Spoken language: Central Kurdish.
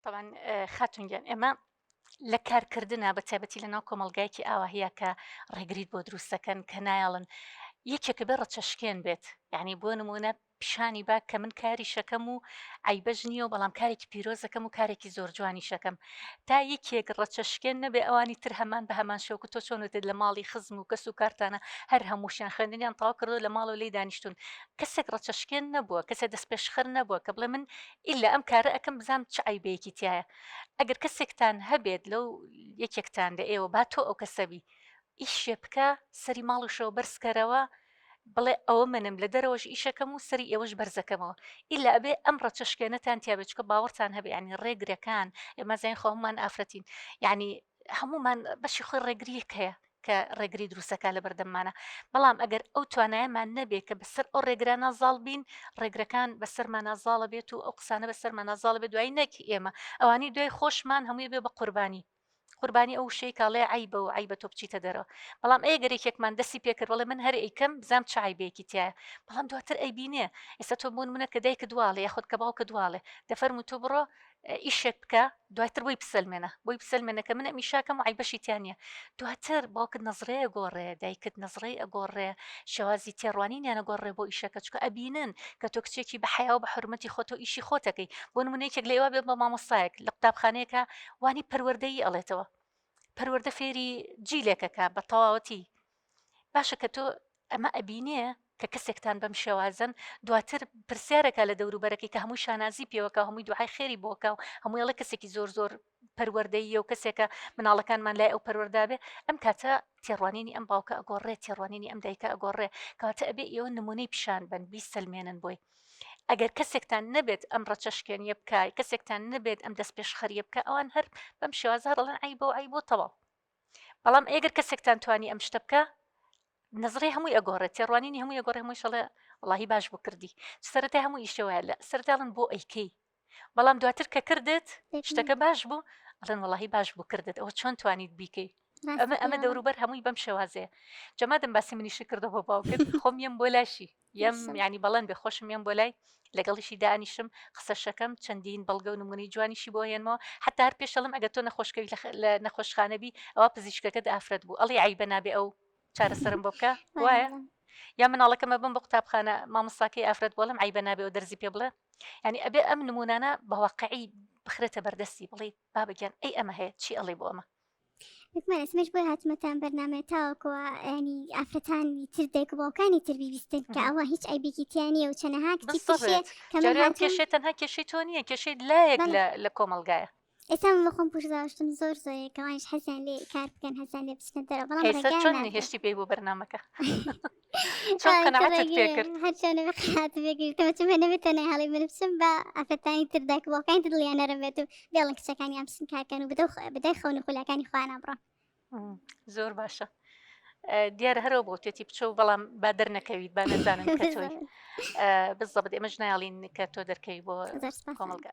طبعًا خاتونجیان ئێمە لە کارکردنا بە تایبەتی لەناو کۆمەڵگایەکی ئاواهەیە کە ڕێگریت بۆ دروستەکەن کە نایەڵن یەکێکە بێ ڕەچەشکێن بێت یعنی بۆ نمونە پیشانی با کە من کاری شەکەم و عیبەش نییە و بەڵام کارێکی پیرۆزەکەم و کارێکی زۆر جوانی شەکەم تا یەکێک ڕەچەشکێن نەبێ ئەوانی تر هەمان بە هەمان شەوکە تۆ چۆنوتت لە ماڵی خزم و کەس و کارتانە هەر هەمووشیان خوێندنیان تەواو کردو لە ماڵەوە لێی دانیشتون کەسێک ڕەچەشکێن نەبووە کەسێک دەست پێشخەر نەبووە کە بڵێ من ئیلا ئەم کارە ئەەکەم بزانام چ عیبەیەکی تایە ئەگەر کەسێکتان هەبێت لەو یەکێکتان لە ئێوە با تۆ ئەو کەسەبی ئیشێ بکە سەری ماڵشەوە بەرزکەرەوە بڵێ ئەوە منم لە دەرەوەش ئیشەکەم و سەری ئێوەش بەرزەکەمەوە ئیلا ئەبێ ئەم ڕەچەشکێنەتان تیاابچکە باوەڕتان هەبێ ینی ڕێگرەکان ئێمە زین خۆمان ئافرەتین یعنی هەمومان بەشی خۆی ڕێگریەک هەیە کە ڕێگری دروستەکە لە بەردەمانە بەڵام ئەگەر ئەو توانایەمان نەبێت کە بەسەر ئەو ڕێگرانە زاڵ بین ڕێگرەکان بەسەرمانە زاڵە بێت و ئەو قسانە بەسەرمانە زاڵە بێت دوای نەکی ئێمە ئەوانی دوای خۆشمان هەمووی بێ بە قوربانی ئەو شەی کاڵێ عیبە و عیبە تۆ بچیتە دەرەوە بەڵام ئەگەرێکێکمان دەستی پێکرد بڵێ من هەر ئەیکەم بزانام چ عیبەیەکی تایە بەڵام دواتر ئەیبینێ ئێستا تۆ بۆ نمونە کە دایکت دواڵێ یاخود کە باوکە دواڵێ دەفەرموو تۆ بڕۆ ئیشێک بکە دواتر بۆی بسەلمێنە کە من ئەمیشاکەم و عیبەشی تیانە دواتر باوکت نەزرەیە گۆڕێ دایکت نەزرەی ئەگۆڕێ شێوازی تێڕوانینیان ئەگۆڕێ بۆ ئیشەکە چکە ئەبینن کە تۆ کچێکی بە حیا و بە حرمەتی خۆتۆ ئیشی خۆتەکەی بۆ نمونەیەکێک لە ئێوە بێت بە مامۆستایەک لە قوتابخانەیەکە وانی پەروەردەیی ئەڵێتەوە پەروەردە فێری جیلێکەکە بە تەواوەتی باشە کە تۆ ئەمە ئەبینێ کە کەسێکتان بەم شێوازن دواتر پرسیارەکە لە دەوروبەرەکەی کە هەموو شانازی پێوەکە هەمووی دوعای خێری بۆکە و هەموویڵە کەسێکی زۆر پەروەردەیە و کەسێکە مناڵەکانمان لای ئەو پەروەردابێ ئەم کاتە تێڕوانینی ئەم باوکە ئەگۆڕێ تێڕوانینی ئەم دایکە ئەگۆڕێ کاتە ئەبێ ئێوە نمونەی پیشان بن بیسەلمێنن بۆی ئەگەر کەسێکتان نەبێت ئەم ڕەچەشکێنیە بکای کەسێکتان نەبێت ئەم دەست پێش خەریە بکە ئەوان هەر بەم شێوازە دەڵێن عیبە و عیبۆ تەواو بەڵام ئێگەر کەسێکتان توانی ئەم شتە بکە نظری هەمووی ئەگۆڕێت تێڕوانینی هەمووی ئەگۆڕێ هەمووی شەڵێ وڵی باش بۆ کردی سەرەتا هەموو ئیشەوەیە لە سەرتاڵن بۆ ئەیکەی بەڵام دواتر کە کردت شتەکە باش بوو ئەڵێن وڵی باش بوو کردت ئەوە چۆن توانیت بیکەی ئەمە دەوروبەر هەمووی بەم شێوازەیە جەمادەم باسی منیشی کردە بۆ باوکرد خۆم یم بۆ لاشی یم ینی بەڵێن بێ خۆشم یم بۆ لای لەگەڵیشی دانیشم قسە شەکەم چەندین بەڵگە و نمونی جوانیشی بۆ هێنمەوە حتا هەر پێشەڵم ئەگە تۆ نەخۆشکەوی لە نەخۆشخانەبی ئەوە پزیشکەکەت ئافرەت بوو ئەڵی عیبە نابێ ئەو چارەسەرم بۆ بکە وایە یا مناڵەکەمە بم بە قوتابخانە مامۆستاکەی ئافرەت بۆڵم عیبە نابێ و دەرزی پێ بڵێ ینی ئەبێ ئەم نمونانە بەواقعی بخرێتە بەردەستی بڵێ بابگیان ئەی ئەمە هەیە چی ئەڵێ بۆ ئەمە وەکمان ئەسمەش بۆی هاتمەتان بەرنامە تاوەکەوە ینی ئافرەتانی تر دایک و باوکانی تر بیبیستن کە ئەوە هیچ ئایبێکی تیانە و چەنەها کتی پشێ جاریان کێشێت تەنها کێشەی تۆ نییە کێشەی لایەک لە کۆمەلگایە ئێستا من بە خۆم پشداوشتم زۆر کەوانش حەزیان لێ کار بکەن حەزیان لێ بچنە دەرەوە بەڵام ئێستا چۆن هێشتی پێی بۆ بەرنامەکە چۆن قەنەعەتت پێ کرد هەر چۆنە بەقەنەعەت پێگریتەوە چم نەبێتە نەی هەڵی من بچم بە ئافرەتانی تر دایک و باوکانی تر دڵیان نەرەبێت و بێڵن کچەکانیان بچن کارکەن و بدەی خەون و خولەکانی خۆیان بڕۆن زۆر باشە دیارە هەرەوە بۆ توێتی بچە و بەڵام با دەرنەکەویت با نەزانم کە تۆی بزەبت ئێمەش نایڵین کە تۆ دەرکەوی بۆ کۆمەلگا